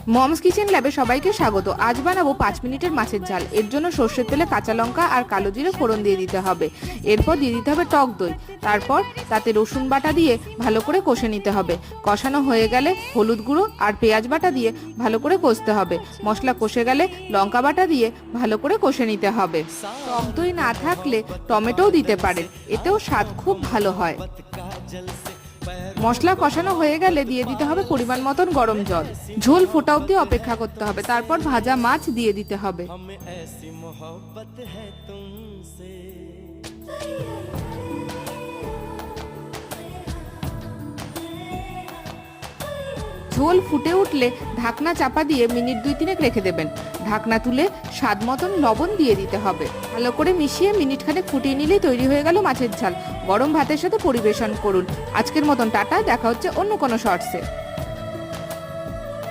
Moms kitchen ল্যাবে সবাইকে স্বাগত। আজ বানাবো 5 মিনিটের মাছের ঝাল। এর জন্য সর্ষের তেলে কাঁচা লঙ্কা আর কালো জিরে ফোড়ন দিয়ে দিতে হবে। এরপর দিয়ে দিতে হবে টক দই। তারপর তাতে রসুন বাটা দিয়ে ভালো করে কষে নিতে হবে। কষানো হয়ে গেলে হলুদ গুঁড়ো আর পেঁয়াজ বাটা দিয়ে ভালো করে কষতে হবে। মশলা কষে গেলে লঙ্কা বাটা দিয়ে ভালো করে কষে নিতে হবে। টক দই না থাকলে টমেটোও দিতে পারেন, এতেও স্বাদ খুব ভালো হয়। মশলা কষানো হয়ে গেলে দিয়ে দিতে হবে পরিমাণ মতন গরম জল। ঝোল ফোটা অবধি অপেক্ষা করতে হবে। তারপর ভাজা মাছ দিয়ে দিতে হবে। ঝোল ফুটে উঠলে ঢাকনা চাপা দিয়ে মিনিট 2-3 রেখে দেবেন। ঢাকনা তুলে স্বাদ মতন লবণ দিয়ে দিতে হবে। ভালো করে মিশিয়ে মিনিট খানেক ফুটিয়ে নিলেই তৈরি হয়ে গেল মাছের ঝাল। গরম ভাতের সাথে পরিবেশন করুন। আজকের মতন টাটা, দেখা হচ্ছে অন্য কোনো শর্টসে।